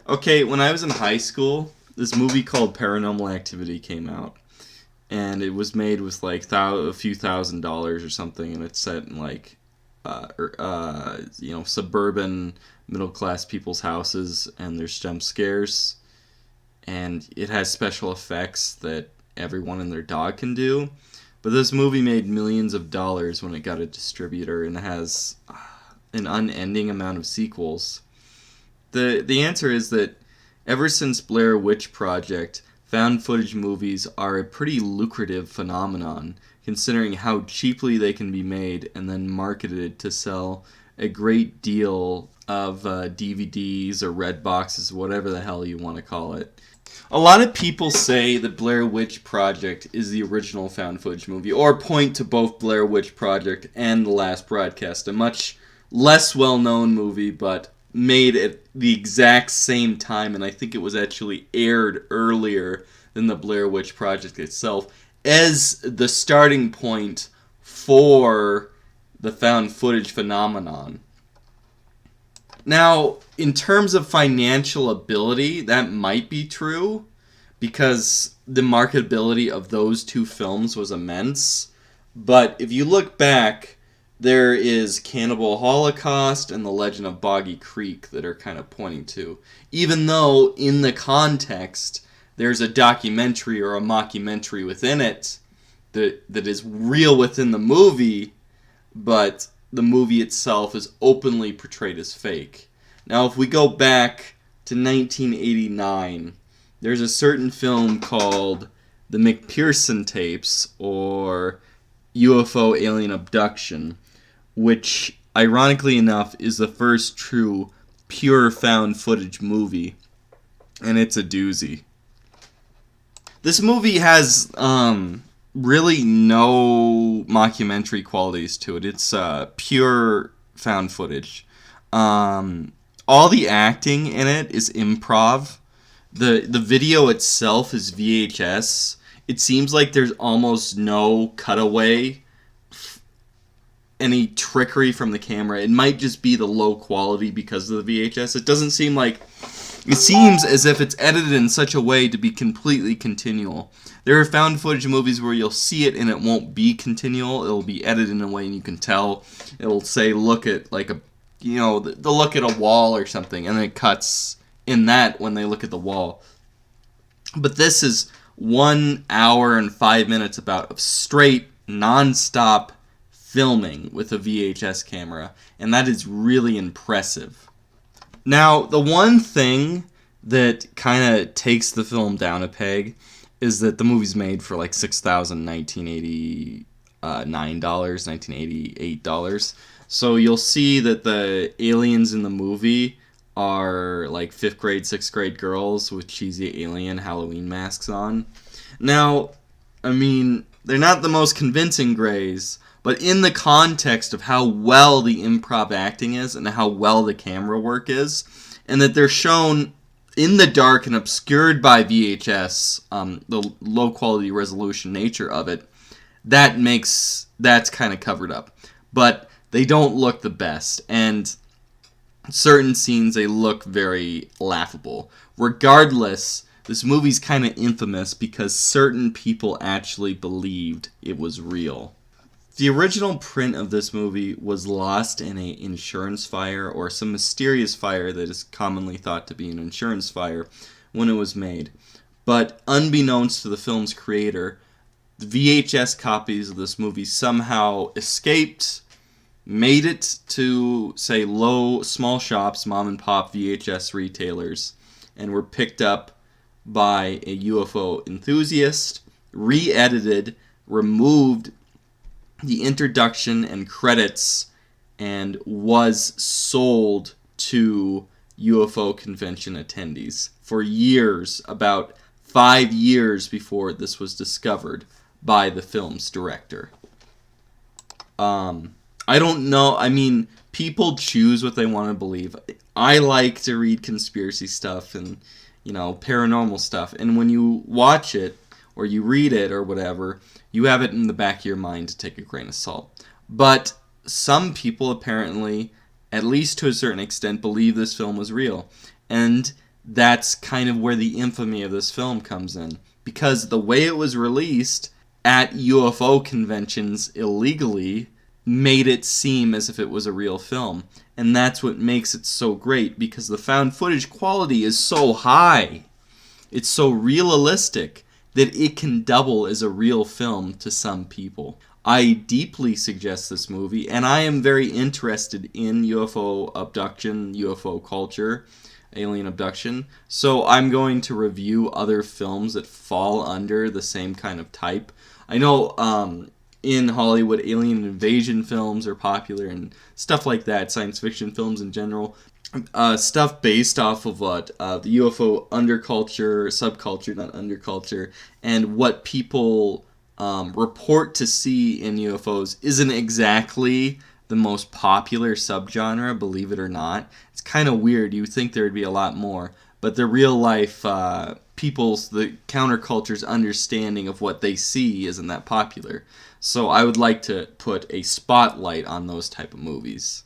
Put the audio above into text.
Okay, when I was in high school, this movie called Paranormal Activity came out. And it was made with like a few $1,000s or something, and it's set in like, suburban middle class people's houses, and there's jump scares, and it has special effects that everyone and their dog can do. But this movie made millions of dollars when it got a distributor, and it has an unending amount of sequels. The answer is that ever since Blair Witch Project, found footage movies are a pretty lucrative phenomenon, considering how cheaply they can be made and then marketed to sell a great deal of DVDs or red boxes, whatever the hell you want to call it. A lot of people say that Blair Witch Project is the original found footage movie, or point to both Blair Witch Project and The Last Broadcast, a much less well-known movie, but made at the exact same time, and I think it was actually aired earlier than the Blair Witch Project itself, as the starting point for the found footage phenomenon. Now, in terms of financial ability, that might be true, because the marketability of those two films was immense, but if you look back, there is Cannibal Holocaust and The Legend of Boggy Creek that are kind of pointing to. Even though, in the context, there's a documentary or a mockumentary within it that is real within the movie, but the movie itself is openly portrayed as fake. Now, if we go back to 1989, there's a certain film called The McPherson Tapes, or UFO Alien Abduction, which, ironically enough, is the first true, pure found footage movie. And it's a doozy. This movie has really no mockumentary qualities to it. It's pure found footage. All the acting in it is improv. The video itself is VHS. It seems like there's almost no cutaway, any trickery from the camera. It might just be the low quality because of the VHS. It doesn't seem like... It seems as if it's edited in such a way to be completely continual. There are found footage movies where you'll see it and it won't be continual. It'll be edited in a way and you can tell. It'll say, look at, like, they'll look at a wall or something, and then it cuts in that when they look at the wall. But this is 1 hour and 5 minutes of straight, non-stop filming with a VHS camera, and that is really impressive. Now, the one thing that kind of takes the film down a peg is that the movie's made for like $6,1989, $1988. So you'll see that the aliens in the movie are like 5th grade, 6th grade girls with cheesy alien Halloween masks on. Now, I mean, they're not the most convincing grays, but in the context of how well the improv acting is and how well the camera work is, and that they're shown in the dark and obscured by VHS, the low quality resolution nature of it, that's kind of covered up. But they don't look the best, and certain scenes, they look very laughable. Regardless, this movie's kind of infamous because certain people actually believed it was real. The original print of this movie was lost in an insurance fire, or some mysterious fire that is commonly thought to be an insurance fire, when it was made. But unbeknownst to the film's creator, the VHS copies of this movie somehow escaped, made it to, say, small shops, mom and pop VHS retailers, and were picked up by a UFO enthusiast, re-edited, removed the introduction and credits, and was sold to UFO convention attendees for years, about 5 years before this was discovered by the film's director. I don't know, I mean, people choose what they want to believe. I like to read conspiracy stuff and, paranormal stuff, and when you watch it, or you read it, or whatever, you have it in the back of your mind to take a grain of salt. But some people apparently, at least to a certain extent, believe this film was real. And that's kind of where the infamy of this film comes in. Because the way it was released at UFO conventions illegally made it seem as if it was a real film. And that's what makes it so great, because the found footage quality is so high. It's so realistic that it can double as a real film to some people. I deeply suggest this movie, and I am very interested in UFO abduction, UFO culture, alien abduction. So I'm going to review other films that fall under the same kind of type. I know in Hollywood, alien invasion films are popular and stuff like that, science fiction films in general. Stuff based off of what the UFO underculture, subculture, not underculture, and what people report to see in UFOs isn't exactly the most popular subgenre, believe it or not. It's kind of weird. You would think there would be a lot more, but the real life people's, the counterculture's understanding of what they see isn't that popular. So I would like to put a spotlight on those type of movies.